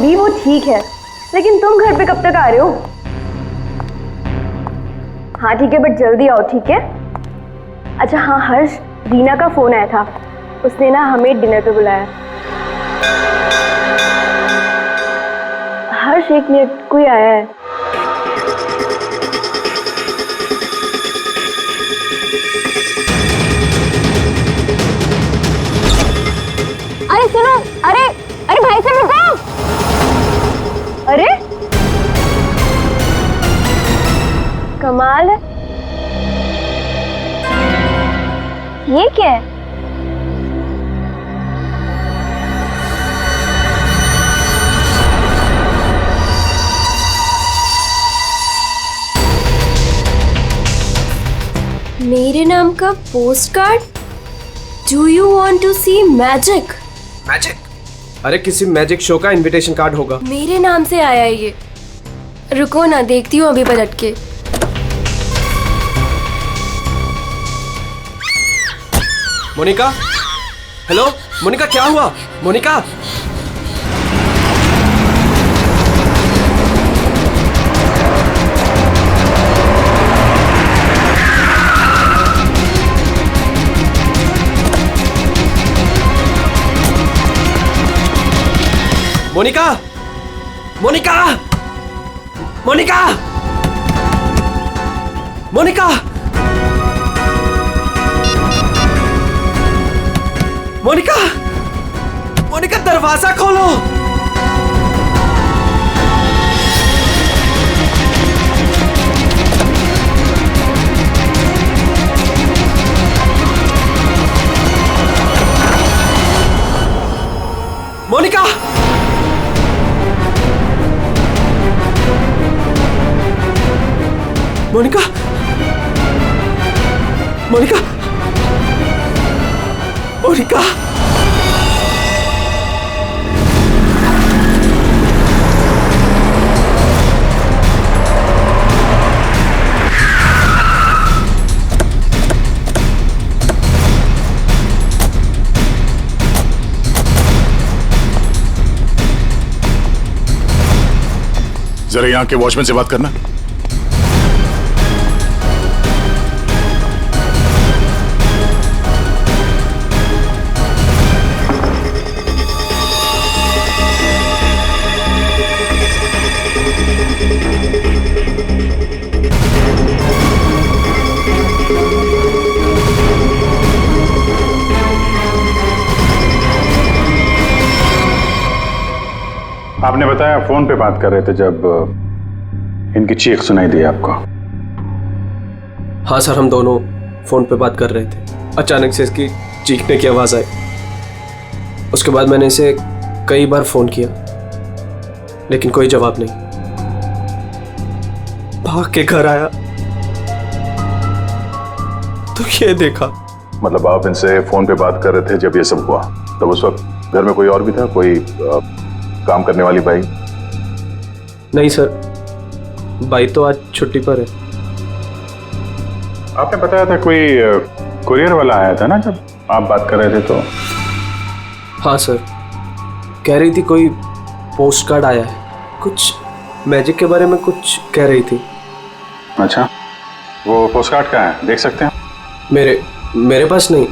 भाभी वो ठीक है, लेकिन तुम घर पे कब तक आ रहे हो? हाँ ठीक है, बट जल्दी आओ, ठीक है? अच्छा हाँ हर्ष, रीना का फोन आया था, उसने ना हमें डिनर पे बुलाया। हर्ष एक मिनट, कोई आया है। अरे सुनो, अरे अरे भाई साहब रुको। अरे कमाल है, ये क्या है? मेरे नाम का post card? Do you want to see magic? Magic? अरे किसी मैजिक शो का इनविटेशन कार्ड होगा। मेरे नाम से आया है ये। रुको ना, देखती हूँ अभी पलट के। मोनिका, हेलो मोनिका, क्या हुआ? मोनिका, मोनिका, मोनिका, मोनिका, मोनिका, मोनिका, मोनिका, दरवाजा खोलो। मोनिका, मोनिका, मोनिका, मोनिका, जरा यहाँ के वॉचमैन से बात करना। आपने बताया फोन पे बात कर रहे थे जब इनकी चीख सुनाई दी आपको। हाँ सर, हम दोनों फोन पे बात कर रहे थे। अचानक से इसकी चीखने की आवाज आई। उसके बाद मैंने इसे कई बार फोन किया, लेकिन कोई जवाब नहीं। भाग के घर आया तो ये देखा। मतलब आप इनसे फोन पे बात कर रहे थे जब ये सब हुआ? तब उस वक्त घर में कोई और भी था? कोई काम करने वाली बाई? नहीं सर, बाई तो आज छुट्टी पर है। आपने बताया था कोई कुरियर वाला आया था ना जब आप बात कर रहे थे तो? हाँ सर, कह रही थी कोई पोस्ट कार्ड आया है, कुछ मैजिक के बारे में कुछ कह रही थी। अच्छा, वो पोस्ट कार्ड कहाँ है, देख सकते हैं? मेरे पास नहीं,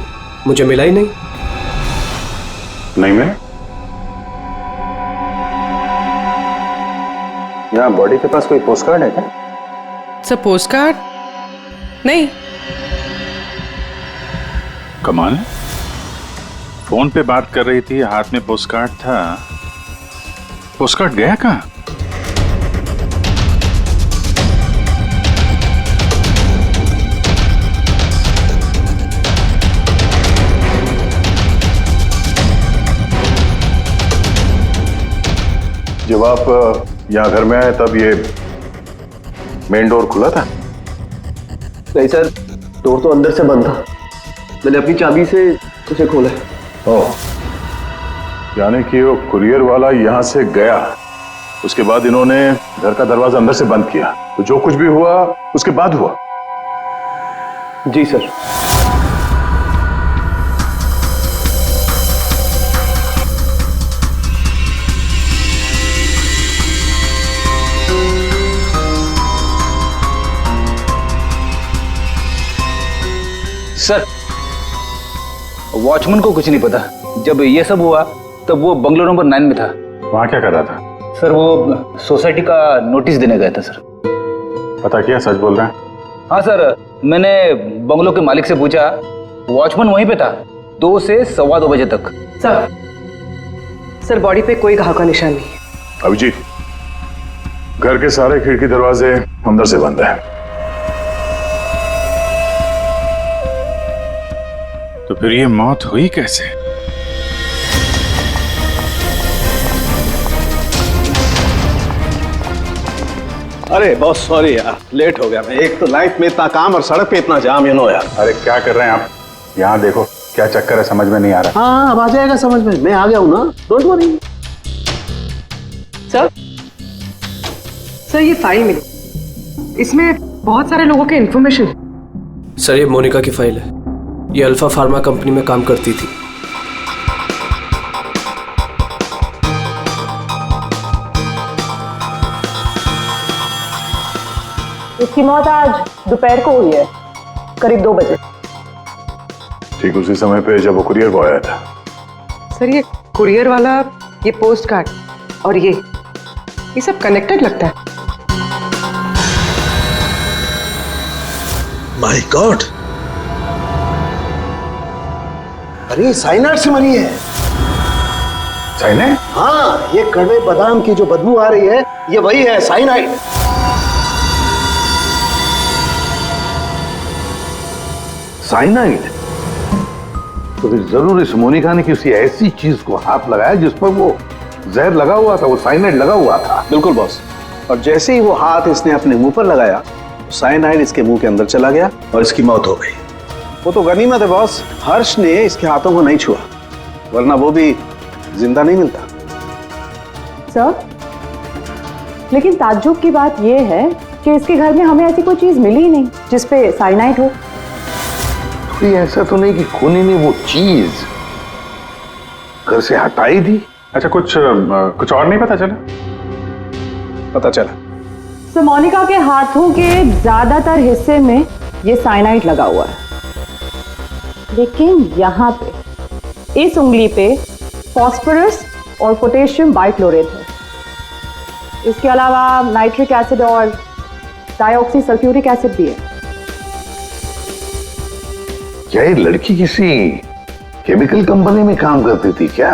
मुझे मिला ही नहीं। नहीं मिला? यहाँ बॉडी के पास कोई पोस्ट कार्ड है क्या? सर पोस्ट कार्ड नहीं। कमाल है, फोन पे बात कर रही थी, हाथ में पोस्ट कार्ड था। पोस्ट कार्ड गया कहाँ? जब आप यहाँ घर में आए तब ये मेन डोर खुला था? नहीं सर, डोर तो अंदर से बंद था। मैंने अपनी चाबी से उसे खोला। ओह, यानी कि वो कुरियर वाला यहाँ से गया, उसके बाद इन्होंने घर का दरवाजा अंदर से बंद किया, तो जो कुछ भी हुआ उसके बाद हुआ? जी सर। सर, वॉचमैन को कुछ नहीं पता। जब ये सब हुआ तब वो बंगलो नंबर 9 में था। वहां क्या कर रहा था? सर वो सोसाइटी का नोटिस देने गया था सर। पता किया, सच बोल रहे हैं? हाँ सर, मैंने बंगलो के मालिक से पूछा, वॉचमैन वहीं पे था 2 से 2:15 बजे तक। सर बॉडी पे कोई घाव का निशान नहीं है। अभिजीत, घर के सारे खिड़की दरवाजे अंदर से बंद है, तो फिर ये मौत हुई कैसे? अरे बहुत सॉरी यार, लेट हो गया मैं। एक तो लाइफ में इतना काम और सड़क पे इतना जाम यार। अरे क्या कर रहे हैं आप? यहाँ देखो क्या चक्कर है, समझ में नहीं आ रहा। हाँ अब आ जाएगा समझ में, मैं आ गया हूँ ना, डोंट वरी। सर ये फाइल मिली, इसमें बहुत सारे लोगों के इन्फॉर्मेशन। सर ये मोनिका की फाइल है। ये अल्फा फार्मा कंपनी में काम करती थी। इसकी मौत आज दोपहर को हुई है, करीब 2 बजे। ठीक उसी समय पे जब वो कुरियर बॉय आया था। सर ये कुरियर वाला, ये पोस्ट कार्ड और ये सब कनेक्टेड लगता है। माय गॉड, अरे साइनाइड से मरी है। साइनाइड? हाँ, ये कड़वे बादाम की जो बदबू आ रही है, ये वही है, साइनाइड। साइनाइड? तो फिर जरूर इस मोनिका ने किसी ऐसी चीज को हाथ लगाया जिस पर वो जहर लगा हुआ था, वो साइनाइड लगा हुआ था। बिल्कुल बॉस। और जैसे ही वो हाथ इसने अपने मुंह पर लगाया, साइनाइड इसके मुंह के अंदर चला गया और इसकी मौत हो गई। वो तो गनीमत है बॉस, हर्ष ने इसके हाथों को नहीं छुआ, वरना वो भी जिंदा नहीं मिलता। सर, लेकिन ताज्जुब की बात यह है कि इसके घर में हमें ऐसी कोई चीज मिली ही नहीं जिसपे साइनाइड हो। तो ऐसा तो नहीं कि खूनी ने वो चीज घर से हटाई दी? अच्छा, कुछ और नहीं पता चला? पता चला। तो मोनिका के हाथों के ज्यादातर हिस्से में ये साइनाइड लगा हुआ है, लेकिन यहाँ पे इस उंगली पे फास्फोरस और पोटेशियम बाइक्लोरेट है। इसके अलावा नाइट्रिक एसिड और डाइऑक्सी सल्फ्यूरिक एसिड भी है। क्या ये लड़की किसी केमिकल कंपनी में काम करती थी क्या?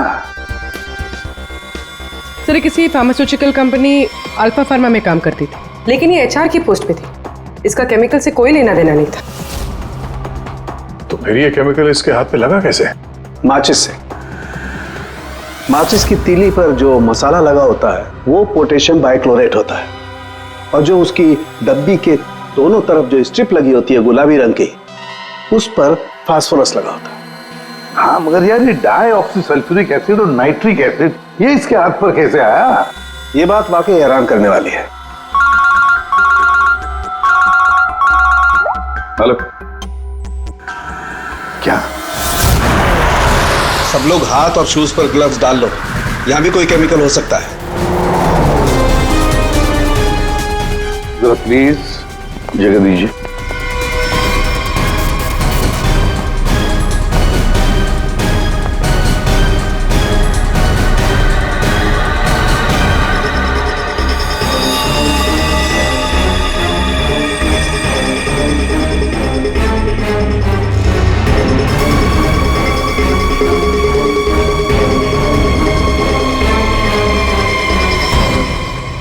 सर ये किसी फार्मास्यूटिकल कंपनी अल्फा फार्मा में काम करती थी, लेकिन ये एचआर की पोस्ट पे थी। इसका केमिकल से कोई लेना देना नहीं था। तो फिर ये केमिकल इसके हाथ पे लगा कैसे? माचिस से। माचिस की तीली पर जो मसाला लगा होता है वो पोटेशियम बाइक्लोरेट होता है, और जो उसकी डब्बी के दोनों तरफ जो स्ट्रिप लगी होती है गुलाबी रंग की, उस पर फास्फोरस लगा होता है। हाँ, मगर यार ये डाइऑक्सी सल्फ्यूरिक एसिड और नाइट्रिक एसिड ये इसके हाथ पर कैसे आया? ये बात वाकई हैरान करने वाली है। हेलो, क्या? सब लोग हाथ और शूज पर ग्लव्स डाल लो, यहां भी कोई केमिकल हो सकता है। जरा प्लीज जगह दीजिए।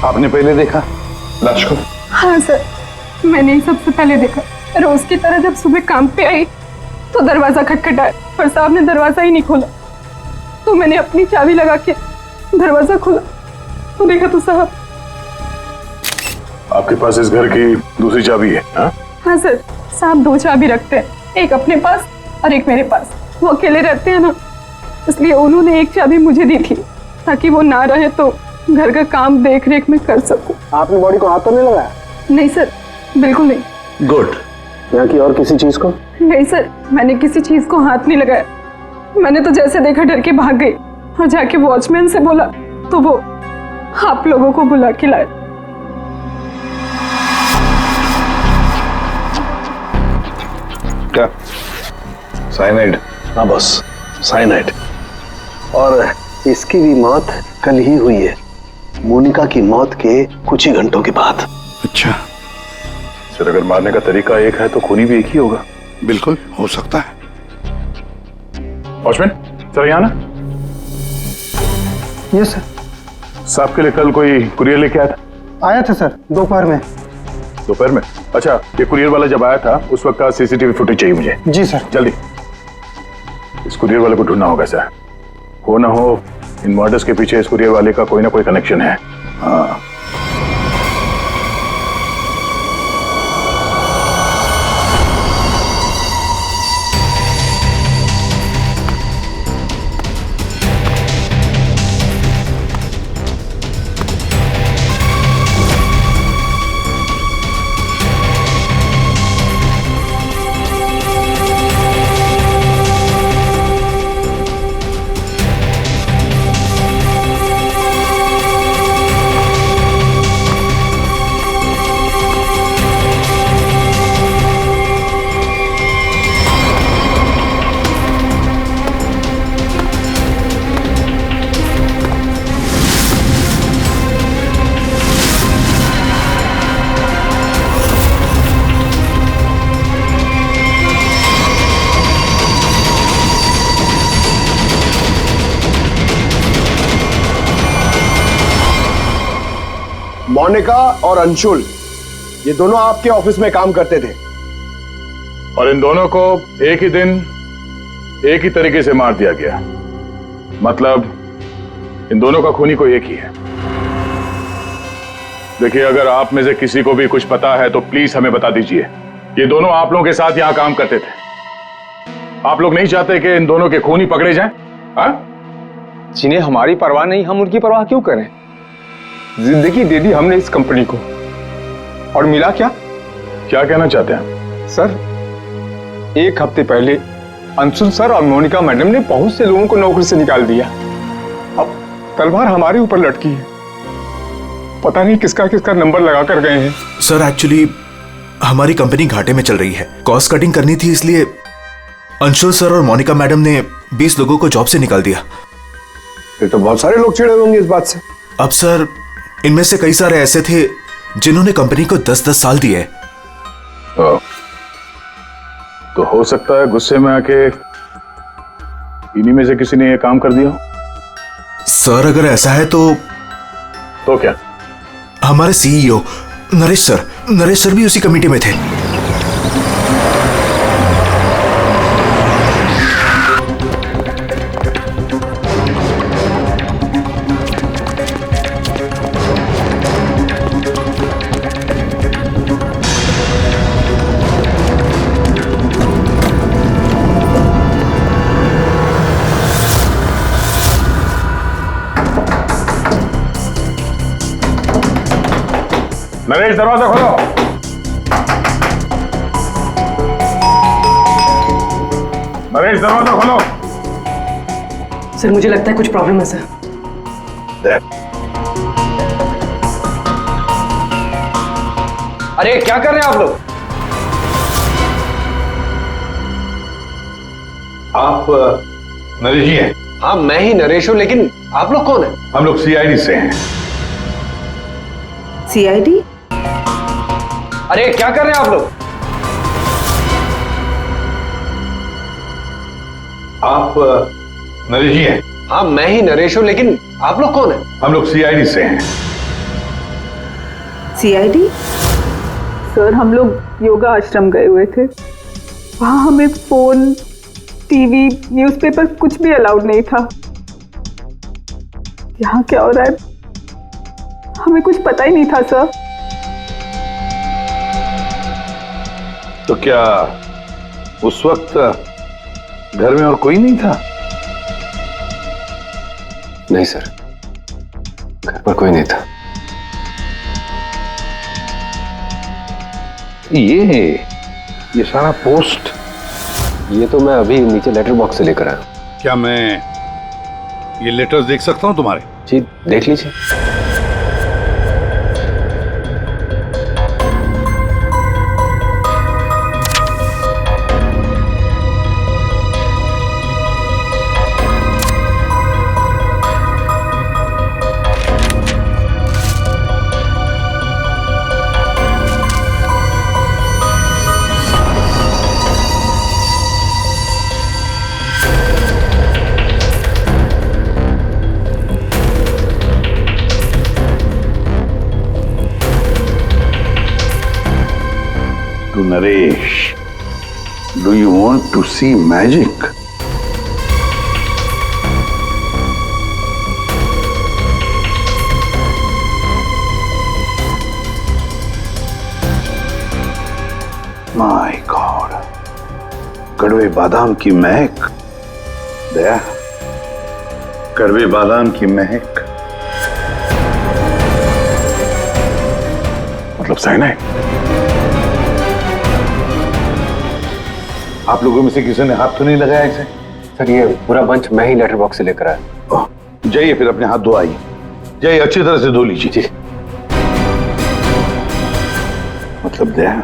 आपने पहले देखा लाश को? हाँ सर, मैंने ही सबसे पहले देखा। रोज की तरह जब सुबह काम पे आई तो दरवाजा खटखटाया, पर साहब ने दरवाजा ही नहीं खोला। तो मैंने अपनी चाबी लगा के दरवाजा खोला तो देखा तो साहब। आपके पास इस घर की दूसरी चाबी है? हाँ सर, साहब 2 चाबी रखते हैं, एक अपने पास और एक मेरे पास। वो अकेले रहते हैं ना, इसलिए उन्होंने एक चाबी मुझे दी थी ताकि वो ना रहे तो घर का काम देख रेख में कर सकूं। आपने बॉडी को हाथ तो नहीं लगाया? नहीं सर, बिल्कुल नहीं। गुड। यहाँ की और किसी चीज को? नहीं सर, मैंने किसी चीज को हाथ नहीं लगाया। मैंने तो जैसे देखा डर के भाग गई और जाके वॉचमैन से बोला तो वो आप लोगों को बुला के लाए। क्या? साइनाइड? हाँ बॉस, साइनाइड। और इसकी भी मौत कल ही हुई है, मोनिका की मौत के कुछ ही घंटों के बाद। अच्छा। सर अगर मारने का तरीका एक है तो खूनी भी एक ही होगा। बिल्कुल हो सकता है। वॉचमैन सर यहाँ ना। Yes sir. साहब के लिए कल कोई कुरियर लेके आया था? आया था सर, दोपहर में। दोपहर में? अच्छा, ये कुरियर वाला जब आया था उस वक्त का सीसीटीवी फुटेज चाहिए मुझे। जी सर। जल्दी। इस कुरियर वाले को ढूंढना होगा सर। हो ना हो इन मर्डर्स के पीछे इस कुरियर वाले का कोई ना कोई कनेक्शन है। हाँ। मोनिका और अंशुल, ये दोनों आपके ऑफिस में काम करते थे और इन दोनों को एक ही दिन एक ही तरीके से मार दिया गया। मतलब इन दोनों का खूनी कोई एक ही है। देखिए, अगर आप में से किसी को भी कुछ पता है तो प्लीज हमें बता दीजिए। ये दोनों आप लोगों के साथ यहां काम करते थे। आप लोग नहीं चाहते कि इन दोनों के खूनी पकड़े जाएं? जिन्हें हमारी परवाह नहीं, हम उनकी परवाह क्यों करें? जिंदगी दे दी हमने इस कंपनी को, और मिला क्या? क्या कहना चाहते हैं सर? एक हफ्ते पहले अंशुल सर और मोनिका मैडम ने बहुत से लोगों को नौकरी से निकाल दिया। अब तलवार हमारे ऊपर लटकी है। पता नहीं किसका किसका नंबर लगा कर गए हैं। सर एक्चुअली हमारी कंपनी घाटे में चल रही है, कॉस्ट कटिंग करनी थी, इसलिए अंशुल सर और मोनिका मैडम ने 20 लोगों को जॉब से निकाल दिया। फिर तो बहुत सारे लोग चिढ़े होंगे इस बात से। अब सर इनमें से कई सारे ऐसे थे जिन्होंने कंपनी को 10-10 साल दिए। तो हो सकता है गुस्से में आके इन्हीं में से किसी ने ये काम कर दिया। सर अगर ऐसा है तो क्या? हमारे सीईओ नरेश सर भी उसी कमेटी में थे। नरेश, दरवाजा खोलो। नरेश, दरवाजा खोलो। सर मुझे लगता है कुछ प्रॉब्लम है सर। अरे क्या कर रहे हैं आप लोग? आप नरेश जी हैं? हाँ मैं ही नरेश हूं, लेकिन आप लोग कौन हैं? हम लोग सीआईडी से हैं। सीआईडी? अरे क्या कर रहे हैं आप लोग? आप नरेश जी हैं? हाँ मैं ही नरेश हूं, लेकिन आप लोग कौन हैं? हम लोग सीआईडी से हैं। सीआईडी? सर हम लोग योगा आश्रम गए हुए थे, वहां हमें फोन, टीवी, न्यूज़पेपर कुछ भी अलाउड नहीं था। यहाँ क्या हो रहा है हमें कुछ पता ही नहीं था सर। तो क्या उस वक्त घर में और कोई नहीं था? नहीं सर, घर पर कोई नहीं था। ये सारा पोस्ट? ये तो मैं अभी नीचे लेटर बॉक्स से लेकर आया। क्या मैं ये लेटर्स देख सकता हूं तुम्हारे? जी देख लीजिए। to Naresh, do you want to see magic? My God, कड़वे बादाम की महक। दया, कड़वे बादाम की महक मतलब साइनाइड। आप लोगों में से किसी ने हाथ तो नहीं लगाया इसे? सर ये पूरा बंच मैं ही लेटर बॉक्स से लेकर आया। जाइए फिर अपने हाथ धो आइए, जाइए अच्छी तरह से धो लीजिए। मतलब दया,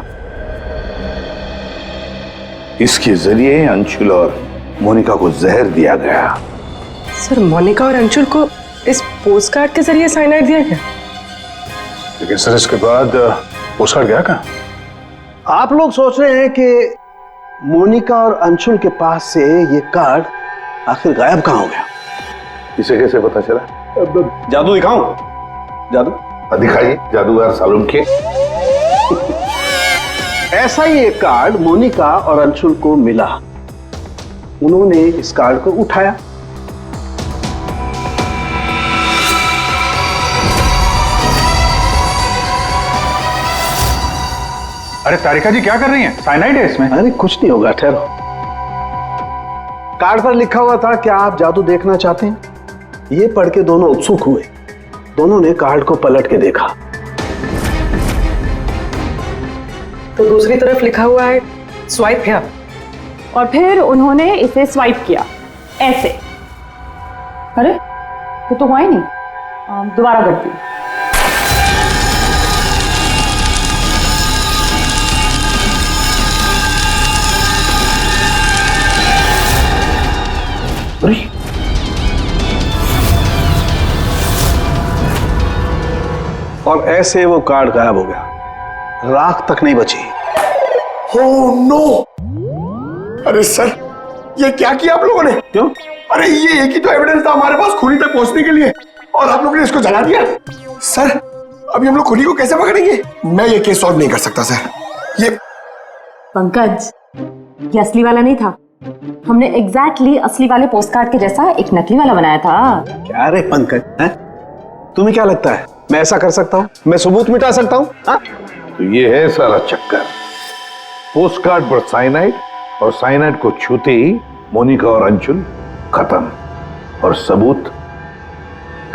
इसके जरिए अंशुल और मोनिका को जहर दिया गया। सर मोनिका और अंशुल को इस पोस्टकार्ड के जरिए साइनाइड दिया गया? लेकिन सर इसके बाद पोस्टकार्ड गया कहाँ? आप लोग सोच रहे हैं कि मोनिका और अंशुल के पास से ये कार्ड आखिर गायब कहाँ हो गया? इसे कैसे पता चला? जादू दिखाऊं? जादू दिखाइए, जादूगर सालून के। ऐसा ही एक कार्ड मोनिका और अंशुल को मिला। उन्होंने इस कार्ड को उठाया। अरे तारिका जी क्या कर रही हैं? साइनाइड है इसमें। अरे कुछ नहीं होगा, ठहरो। कार्ड पर लिखा हुआ था, क्या आप जादू देखना चाहते हैं? ये पढ़ के दोनों उत्सुक हुए। दोनों ने कार्ड को पलट के देखा तो दूसरी तरफ लिखा हुआ है स्वाइप हियर। और फिर उन्होंने इसे स्वाइप किया ऐसे। अरे ये तो हुआ ही नहीं। दोबारा करती हूँ। और ऐसे वो कार्ड गायब हो गया, राख तक नहीं बची। Oh no! अरे सर, ये क्या किया आप लोगों ने? क्यों? अरे ये एक ही तो एविडेंस था हमारे पास खूनी तक पहुंचने के लिए, और आप लोगों ने इसको जला दिया। सर, अभी हम लोग खूनी को कैसे पकड़ेंगे? मैं ये केस सॉल्व नहीं कर सकता सर। ये पंकज, ये असली वाला नहीं था। हमने एग्जैक्टली असली वाले पोस्टकार्ड के जैसा एक नकली वाला बनाया था। क्या रे पंकज, हैं? तुम्हें क्या लगता है मैं ऐसा कर सकता हूँ? मैं सबूत मिटा सकता हूँ? तो ये है सारा चक्कर। पोस्टकार्ड पर साइनाइड, और साइनाइड को छूते ही मोनिका और अंशुल खत्म, और सबूत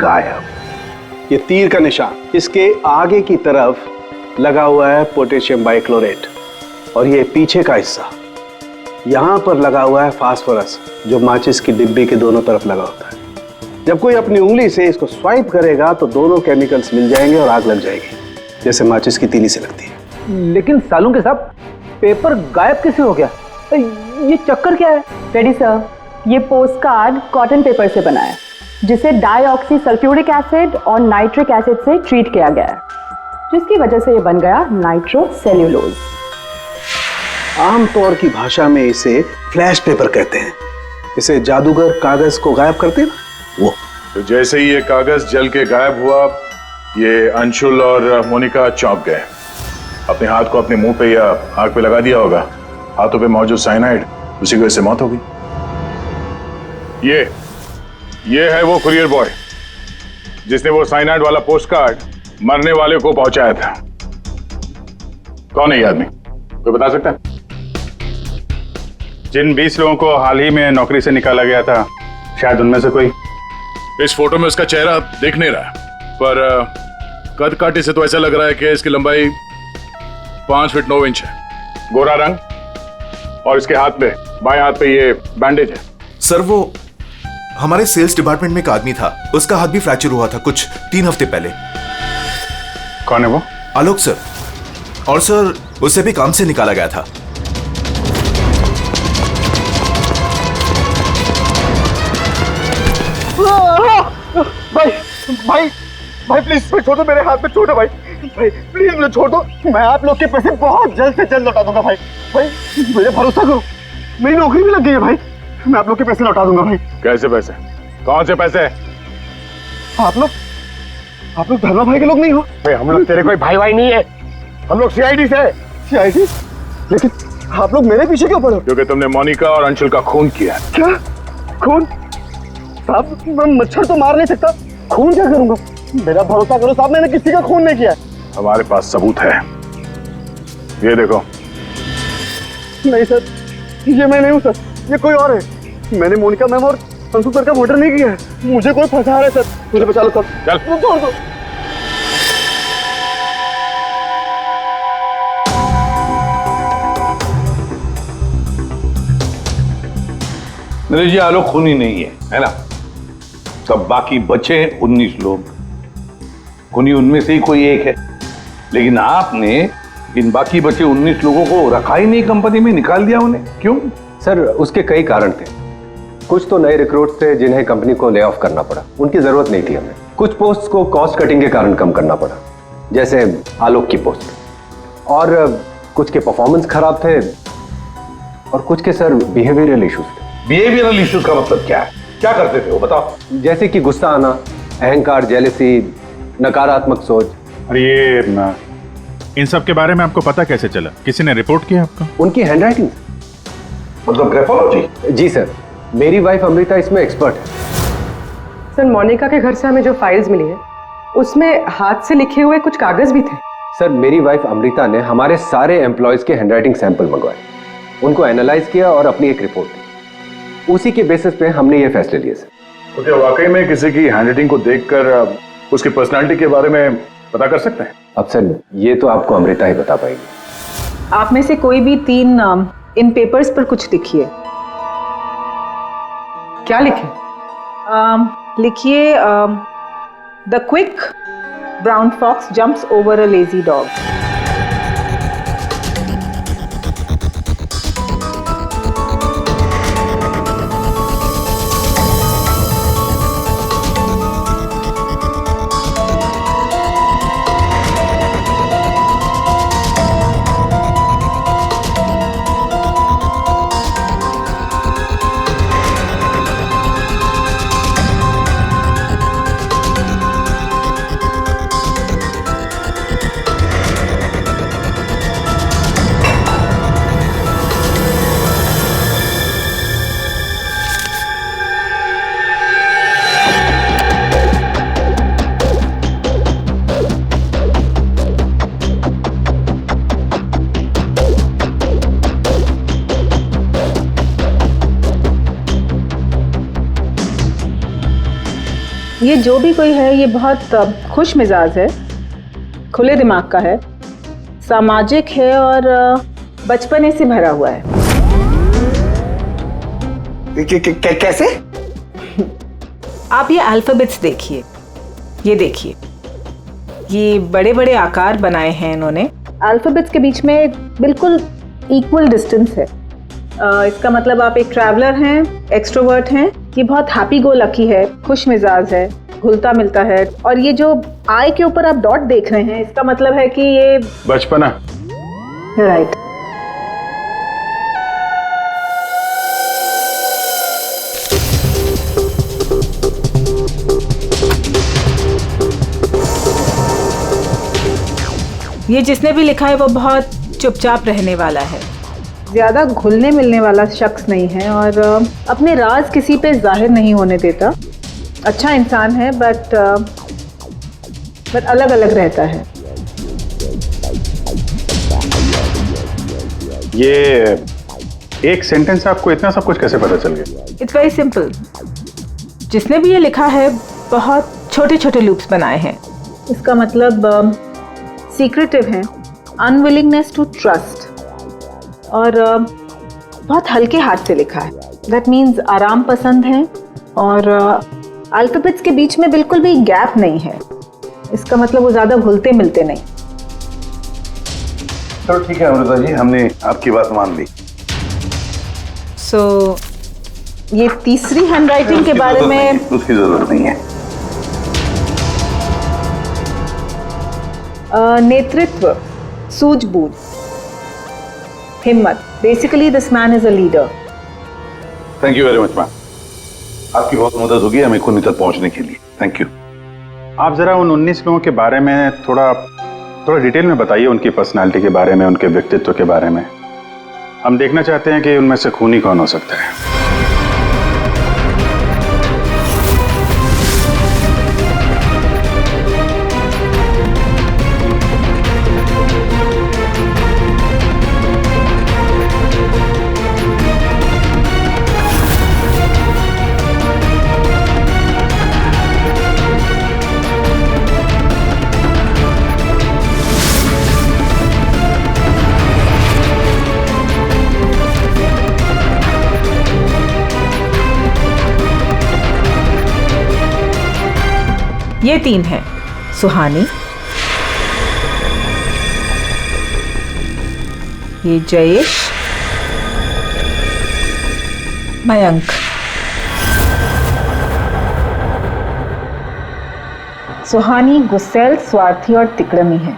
गायब। ये तीर का निशान, इसके आगे की तरफ लगा हुआ है पोटेशियम बाइक्लोरेट, और ये पीछे का हिस्सा यहां पर लगा हुआ है फास्फोरस, जो माचिस की डिब्बी के दोनों तरफ लगा होता है। जब कोई अपनी उंगली से इसको स्वाइप करेगा तो दोनों केमिकल्स मिल जाएंगे और आग लग जाएगी, जैसे माचिस की तीली से लगती है। लेकिन सालों के साथ पेपर गायब कैसे हो गया? ये चक्कर क्या है? रेडी सर, ये पोस्टकार्ड कॉटन पेपर से बना है, जिसे डाईऑक्सी सल्फ्यूरिक एसिड और नाइट्रिक एसिड से ट्रीट किया गया है, जिसकी वजह से ये बन गया नाइट्रोसेल्यूलोज। आमतौर की भाषा में इसे फ्लैश पेपर कहते हैं। इसे जादूगर कागज को गायब करते हैं वो। तो जैसे ही ये कागज जल के गायब हुआ, ये अंशुल और मोनिका चौंक गए। अपने हाथ को अपने मुंह पे या आंख पे लगा दिया होगा। हाथों पे मौजूद साइनाइड, उसी की वजह से मौत हो गई। ये है वो कुरियर बॉय जिसने वो साइनाइड वाला पोस्टकार्ड मरने वाले को पहुंचाया था। कौन है ये आदमी? कोई बता सकता है? जिन 20 लोगों को हाल ही में नौकरी से निकाला गया था, शायद उनमें से कोई। इस फोटो में उसका चेहरा दिख नहीं रहा, पर कद काठी से तो ऐसा लग रहा है कि इसकी लंबाई 5 फीट 9 इंच है। गोरा रंग, और इसके हाथ पे, बाएं हाथ पे ये बैंडेज है। सर वो हमारे सेल्स डिपार्टमेंट में एक आदमी था, उसका हाथ भी फ्रैक्चर हुआ था कुछ 3 हफ्ते पहले। कौन है वो? आलोक सर। और सर उसे भी काम से निकाला गया था। भाई प्लीज छोड़ दो, मेरे हाथ में चोट है भाई प्लीज मुझे छोड़ दो। मैं आप लोग के पैसे बहुत जल्द से जल्द लौटा दूंगा भाई मुझे भरोसा करो, मेरी नौकरी भी लग गई है भाई, मैं आप लोग के पैसे लौटा दूंगा भाई। कैसे पैसे? कौन से पैसे? आप लोग धर्मा भाई के लोग नहीं हो? हम लोग तेरे कोई भाई नहीं है, हम लोग सीआईडी से। सीआईडी? लेकिन आप लोग मेरे पीछे क्यों पड़े हो? क्योंकि तुमने मोनिका और अंशुल का खून किया। क्या खून? साहब मैं मच्छर तो मार नहीं सकता, खून क्या करूंगा? मेरा भरोसा करो साहब, मैंने किसी का खून नहीं किया। हमारे पास सबूत है, ये देखो। नहीं सर, ये मैं नहीं हूँ सर, ये कोई और है। मैंने मोनिका मैम और अंशुल सर का मर्डर नहीं किया है। मुझे कोई फंसा रहा है सर, मुझे बचा लो सर। चल छोड़ दो। नरेश जी, आलोक खूनी नहीं है ना? सब बाकी बचे 19 लोग, खूनी उनमें से ही कोई एक है। लेकिन आपने इन बाकी बचे 19 लोगों को रखा ही नहीं कंपनी में, निकाल दिया उन्हें, क्यों? सर उसके कई कारण थे। कुछ तो नए रिक्रूट्स थे जिन्हें कंपनी को ले ऑफ करना पड़ा, उनकी जरूरत नहीं थी हमें। कुछ पोस्ट को कॉस्ट कटिंग के कारण कम करना पड़ा, जैसे आलोक की पोस्ट। और कुछ के परफॉर्मेंस खराब थे और कुछ के सर बिहेवियरल इश्यूज थे। बिहेवियरल इश्यूज का मतलब क्या है? क्या करते थे वो, बताओ। जैसे कि गुस्सा आना, अहंकार, जेलसी, नकारात्मक सोच। अरे ये इन सब के बारे में आपको पता कैसे चला? किसी ने रिपोर्ट किया आपको? उनकी हैंडराइटिंग। मतलब ग्राफोलॉजी? जी सर, मेरी वाइफ अमृता इसमें एक्सपर्ट है। सर मोनिका के घर से हमें जो फाइल्स मिली है उसमें हाथ से लिखे हुए कुछ कागज भी थे। सर मेरी वाइफ अमृता ने हमारे सारे एम्प्लॉयज के हैंडराइटिंग सैंपल मंगवाए, उनको एनालाइज किया और अपनी एक रिपोर्ट दी। उसी के बेसिस पे हमने ये फैसले लिए सर। तो क्या वाकई में किसी की हैंडराइटिंग को देखकर उसकी पर्सनालिटी के बारे में पता कर सकते हैं? अब सर ये तो आपको अमृता ही बता पाएगी। आप में से कोई भी 3 नाम इन पेपर्स पर कुछ लिखिए। क्या लिखे? लिखिए the quick brown fox jumps over a lazy dog. ये जो भी कोई है ये बहुत खुश मिजाज है, खुले दिमाग का है, सामाजिक है और बचपने से भरा हुआ है। कैसे? आप ये अल्फाबेट्स देखिए, ये देखिए, ये बड़े बड़े आकार बनाए हैं इन्होंने। अल्फाबेट्स के बीच में बिल्कुल इक्वल डिस्टेंस है। इसका मतलब आप एक ट्रैवलर हैं, एक्सट्रोवर्ट हैं, ये बहुत हैप्पी गो लकी है, खुश मिजाज है, घुलता मिलता है। और ये जो आई के ऊपर आप डॉट देख रहे हैं इसका मतलब है कि ये बचपना। राइट। ये जिसने भी लिखा है वो बहुत चुपचाप रहने वाला है, ज़्यादा घुलने मिलने वाला शख्स नहीं है और अपने राज किसी पे जाहिर नहीं होने देता। अच्छा इंसान है बट अलग अलग रहता है। ये एक सेंटेंस से आपको इतना सब कुछ कैसे पता चल गया? It's very simple. जिसने भी ये लिखा है बहुत छोटे छोटे लूप्स बनाए हैं। इसका मतलब सीक्रेटिव है, अनविलिंगनेस टू ट्रस्ट, और बहुत हल्के हाथ से लिखा है। दैट मीन्स आराम पसंद है और अल्फाबेट्स के बीच में बिल्कुल भी गैप नहीं है। इसका मतलब वो ज़्यादा घुलते मिलते नहीं। चलो ठीक है अमृता जी, हमने आपकी बात मान ली। सो ये तीसरी हैंडराइटिंग के बारे में उसकी जरूरत नहीं है। नेतृत्व, सूझबूझ, हिम्मत। Basically this man is a leader. Thank you very much ma'am, आपकी बहुत मदद होगी हमें खूनी तक पहुंचने के लिए। Thank you. आप जरा उन 19 लोगों के बारे में थोड़ा डिटेल में बताइए, उनकी पर्सनालिटी के बारे में, उनके व्यक्तित्व के बारे में। हम देखना चाहते हैं कि उनमें से खूनी कौन हो सकता है। ये 3 हैं, सुहानी, ये जयेश, मयंक। सुहानी गुस्सैल, स्वार्थी और तिकड़मी है।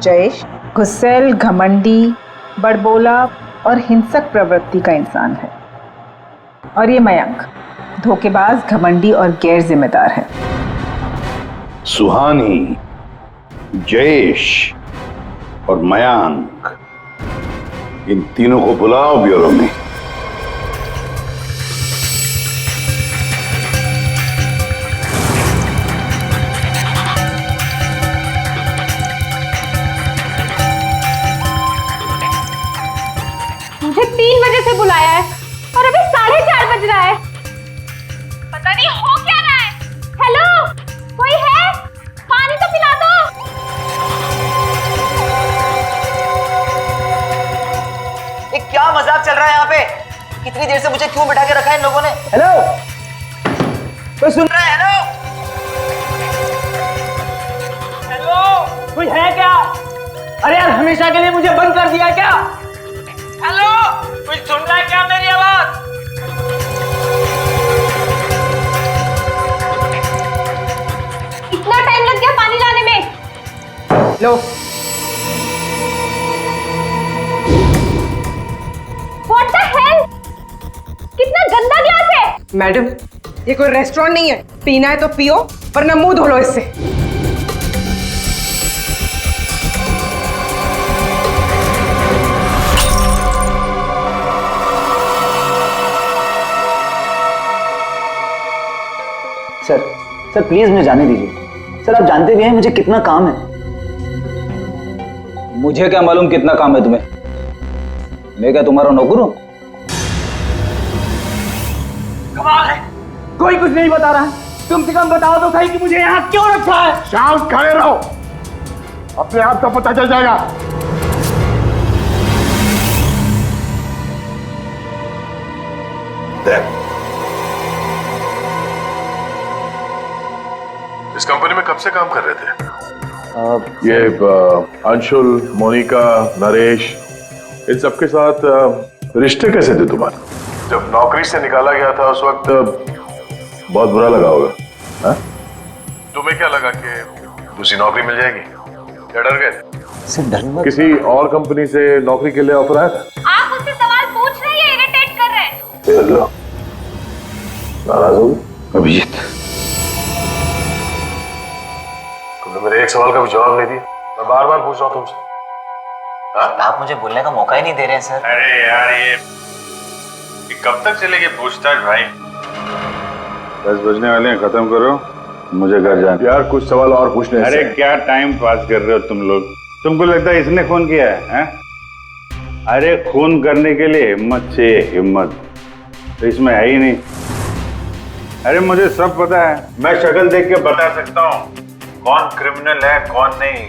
जयेश गुस्सैल, घमंडी, बड़बोला और हिंसक प्रवृत्ति का इंसान है। और ये मयंक धोखेबाज, घमंडी और गैर जिम्मेदार है। सुहानी, जयेश और मयंक, इन तीनों को बुलाओ ब्यूरो में। मुझे 3 बजे से बुलाया है और अभी 4:30 बज रहा है। पता नहीं हो क्या रहा है। हेलो, कोई है? पानी तो पिला दो। ये क्या मजाक चल रहा है यहाँ पे? कितनी देर से मुझे क्यों बिठा के रखा है इन लोगों ने? हेलो, कोई सुन रहा है? हेलो, हेलो, कोई है क्या? अरे यार, हमेशा के लिए मुझे बंद कर दिया क्या? हेलो, कोई सुन रहा है क्या मेरी आवाज? इतना टाइम लग गया पानी लाने में। लो, What the hell? कितना गंदा ग्लास है। मैडम, ये कोई रेस्टोरेंट नहीं है। पीना है तो पियो, वरना मुंह धो लो इससे। सर प्लीज मुझे जाने दीजिए। सर, आप जानते भी हैं मुझे कितना काम है। मुझे क्या मालूम कितना काम है तुम्हें? मैं क्या तुम्हारा नौकर हूं? कमाल है, कोई कुछ नहीं बता रहा है। कम से कम बताओ तो सही कि मुझे यहाँ क्यों रखा है। शांत खड़े रहो, अपने आप का पता चल जाएगा। इस कंपनी में कब से काम कर रहे थे? ये अंशुल, मोनिका, नरेश, इन सबके साथ रिश्ते कैसे थे तुम्हारे? जब नौकरी से निकाला गया था उस वक्त बहुत बुरा लगा होगा, हाँ? तुम्हें क्या लगा कि दूसरी नौकरी मिल जाएगी? क्या डर गए? किसी और कंपनी से नौकरी के लिए ऑफर आया था? आप मुझसे सवाल पूछ रहे हैं, इरिटेट कर रहे हैं। नाराज हो अभिजीत? तुमने मेरे एक सवाल का भी जवाब नहीं दिया। मैं बार बार पूछ रहा हूँ तुमसे। आप मुझे बोलने का मौका ही नहीं दे रहे हैं सर। अरे यार, ये कब तक चलेगी पूछताछ भाई? 10 बजने वाले हैं, खत्म करो, मुझे घर जाना। यार कुछ सवाल और पूछने। अरे क्या टाइम पास कर रहे हो तुम लोग? तुमको लगता है इसने खून किया है? अरे खून करने के लिए हिम्मत चाहिए, हिम्मत तो इसमें है ही नहीं। अरे मुझे सब पता है, मैं शक्ल देख के बता सकता हूँ कौन क्रिमिनल है कौन नहीं।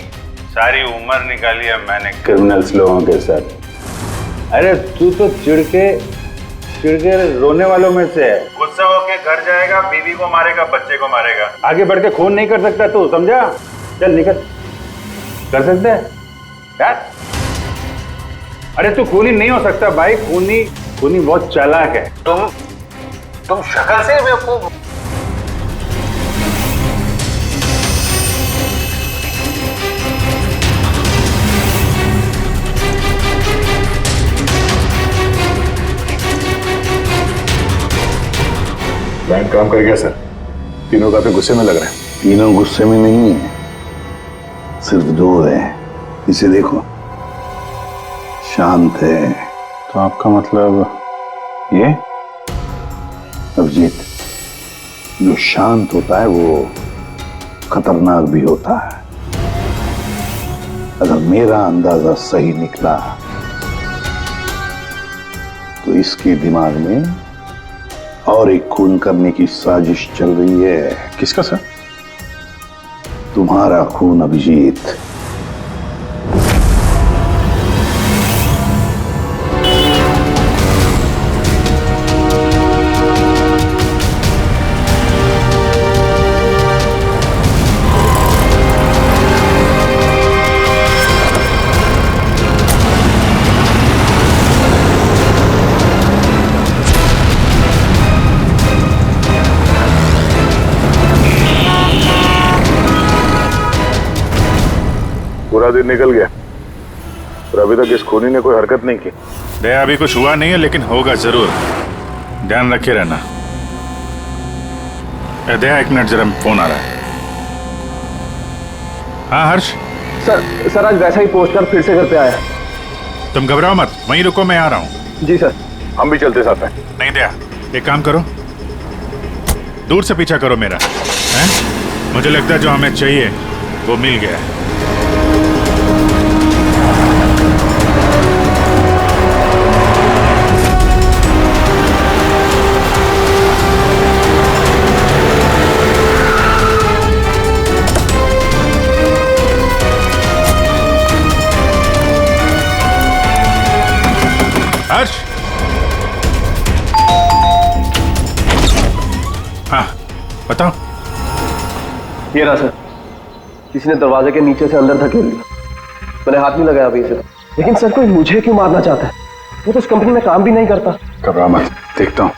सारी उम्र निकाली है मैंने क्रिमिनल्स लोगों के साथ। अरे तू तो चिढ़ के रोने वालों में से है। गुस्सा होके घर जाएगा, बीवी को मारेगा, बच्चे को मारेगा। आगे बढ़ के खून नहीं कर सकता तू, समझा? चल निकल। कर सकता है यार? अरे तू खूनी नहीं हो सकता भाई। खूनी बहुत चालाक है। तुम शक्ल से बेवकूफ। बैंक काम कर गया सर। तीनों काफी गुस्से में लग रहे हैं। तीनों गुस्से में नहीं है, सिर्फ 2 हैं। इसे देखो, शांत है। तो आपका मतलब ये? अभिजीत, जो शांत होता है वो खतरनाक भी होता है। अगर मेरा अंदाजा सही निकला तो इसके दिमाग में और एक खून करने की साजिश चल रही है। किसका सर? तुम्हारा खून अभिजीत। पूरा दिन निकल गया और अभी तक इस खूनी ने कोई हरकत नहीं की। दया, अभी कुछ हुआ नहीं है, लेकिन होगा जरूर। ध्यान रखे रहना। दया, 1 मिनट, जरा फोन आ रहा है। हाँ हर्ष। सर आज वैसा ही पोस्ट कर फिर से घर पे आया। तुम घबराओ मत, वहीं रुको, मैं आ रहा हूँ। जी सर। हम भी चलते साथ हैं। नहीं दया, एक काम करो, दूर से पीछा करो मेरा, हैं? मुझे लगता है जो हमें चाहिए वो मिल गया है। हर्ष। हाँ बताओ। ये रहा सर, किसी ने दरवाजे के नीचे से अंदर धकेल लिया। मैंने हाथ नहीं लगाया अभी से, लेकिन सर कोई मुझे क्यों मारना चाहता है? वो तो उस कंपनी में काम भी नहीं करता। घबरा मत, देखता हूँ।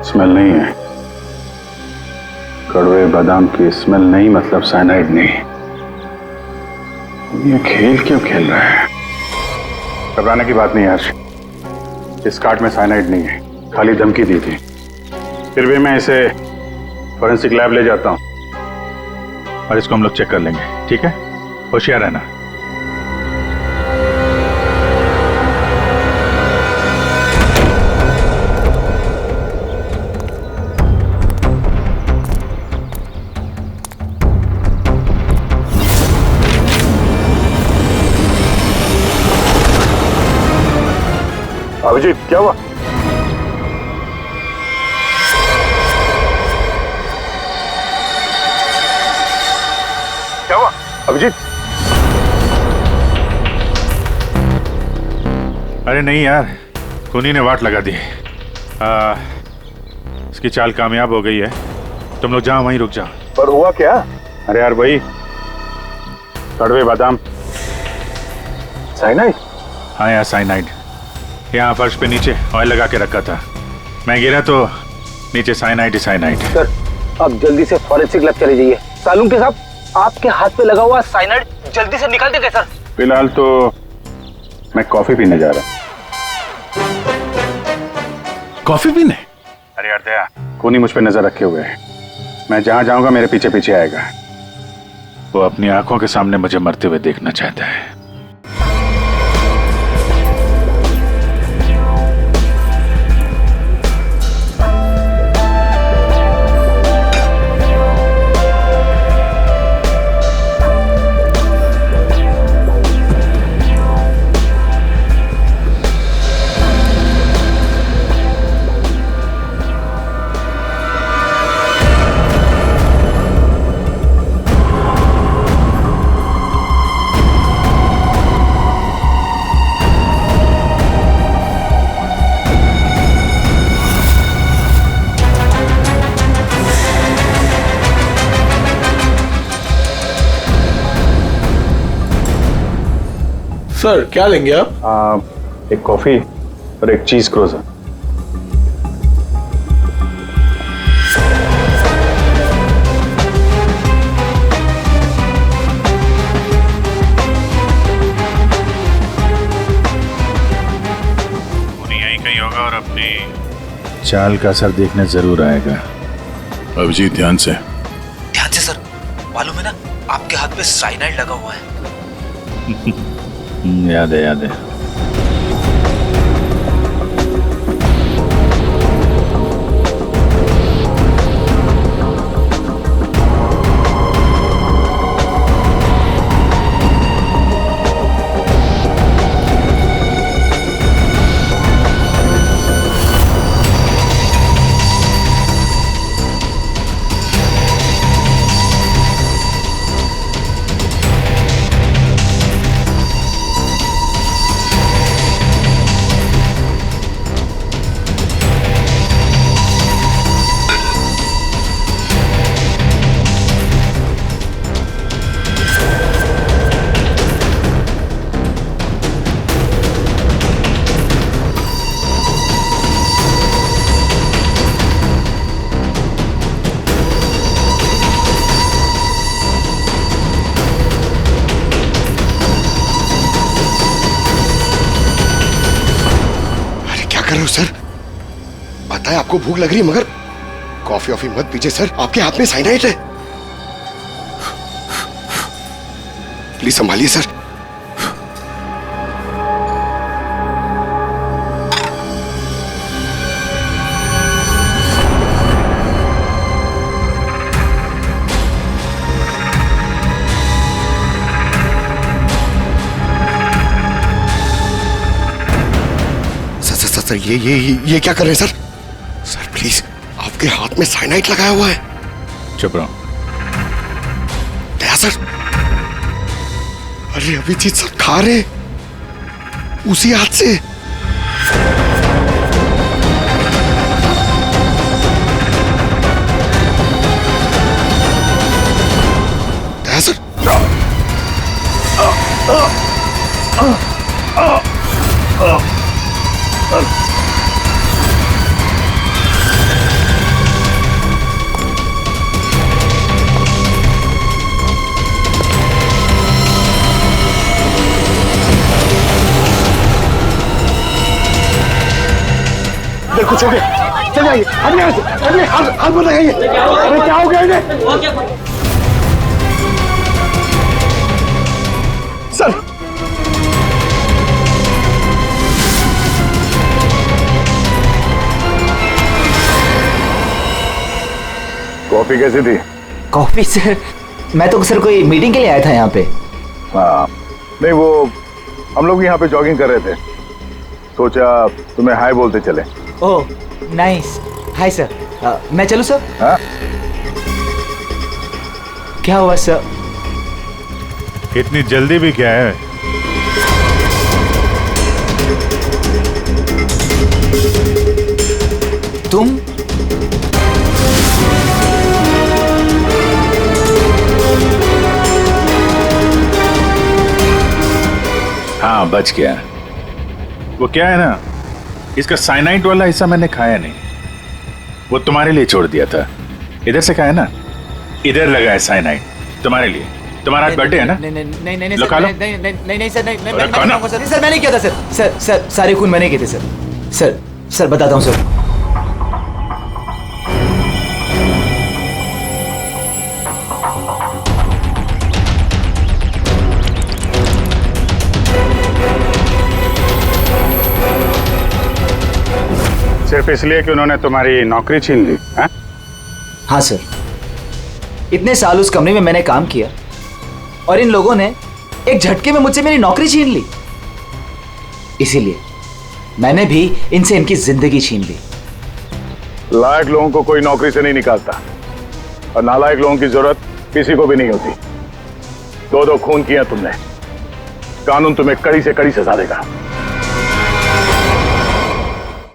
स्मेल नहीं है, कड़वे बादाम की स्मेल नहीं, मतलब साइनाइड नहीं। ये खेल क्यों खेल रहा है? घबराने की बात नहीं हर्ष, इस कार्ड में साइनाइड नहीं है, खाली धमकी दी थी। फिर भी मैं इसे फॉरेंसिक लैब ले जाता हूं और इसको हम लोग चेक कर लेंगे, ठीक है? होशियार रहना। अभिजीत, क्या हुआ? क्या हुआ अभिजीत? अरे नहीं यार, खूनी ने वाट लगा दी। इसकी चाल कामयाब हो गई है। तुम लोग जाओ, वहीं रुक जाओ। पर हुआ क्या? अरे यार वही कड़वे बादाम। साइनाइड? हाँ यार, साइनाइड। यहाँ फर्श पे नीचे ऑयल लगा के रखा था, मैं गिरा तो नीचे साइनाइड ही साइनाइड। सर आप जल्दी से फॉरेंसिक लैब चले जाइए। सालून के साहब, आपके हाथ पे लगा हुआ साइनाइड जल्दी से निकाल देंगे सर। फिलहाल तो मैं कॉफी पीने जा रहा हूँ। कॉफी पीने? अरे यार दया, खूनी मुझ पे नजर रखे हुए है। मैं जहां जाऊंगा मेरे पीछे पीछे आएगा। वो अपनी आंखों के सामने मुझे मरते हुए देखना चाहता है। सर क्या लेंगे आप? एक कॉफी और एक चीज क्रोजर। चाल का असर देखने जरूर आएगा। अभिजीत ध्यान से। ध्यान से सर, मालूम है ना आपके हाथ पे साइनाइड लगा हुआ है। याद है, याद है। कर रहे हो सर? पता है आपको भूख लग रही है, मगर कॉफी वॉफी मत पीजिए सर, आपके हाथ में साइनाइड है। Please संभालिए sir. सर ये क्या कर रहे हैं सर? सर प्लीज, आपके हाथ में साइनाइड लगाया हुआ है। चुप रहो। दया सर, अरे अभिजीत सर खा रहे उसी हाथ से। दया सर, देखो छोटे, चल जाइए, हाथ मत लगाइए। अरे क्या हो गया इन्हें? सर कॉफी कैसी थी? कॉफी सर, मैं तो सर कोई मीटिंग के लिए आया था यहाँ पे। हाँ, नहीं वो हम लोग यहाँ पे जॉगिंग कर रहे थे, सोचा तुम्हें हाय बोलते चले। Oh nice, hi sir. मैं चलूँ सर? हाँ? क्या हुआ सर? इतनी जल्दी भी क्या है? तुम? हाँ बच गया। वो क्या है ना, इसका साइनाइड वाला हिस्सा मैंने खाया नहीं, वो तुम्हारे लिए छोड़ दिया था। इधर से खाया ना, इधर लगा है साइनाइड तुम्हारे लिए। तुम्हारा आज बर्थडे है ना? नहीं लो खा लो। नहीं सर, नहीं अरे खाना। सर मैंने किया था सर, सारे खून मैंने किए थे सर बताता हूँ सर। सिर्फ इसलिए कि उन्होंने तुम्हारी नौकरी छीन ली? हाँ सर, इतने साल उस कंपनी में मैंने काम किया और इन लोगों ने एक झटके में मुझसे मेरी नौकरी छीन ली। इसीलिए मैंने भी इनसे इनकी जिंदगी छीन ली। लायक लोगों को कोई नौकरी से नहीं निकालता, और नालायक लोगों की जरूरत किसी को भी नहीं होती। दो खून किया तुमने, कानून तुम्हें कड़ी से कड़ी सजा देगा।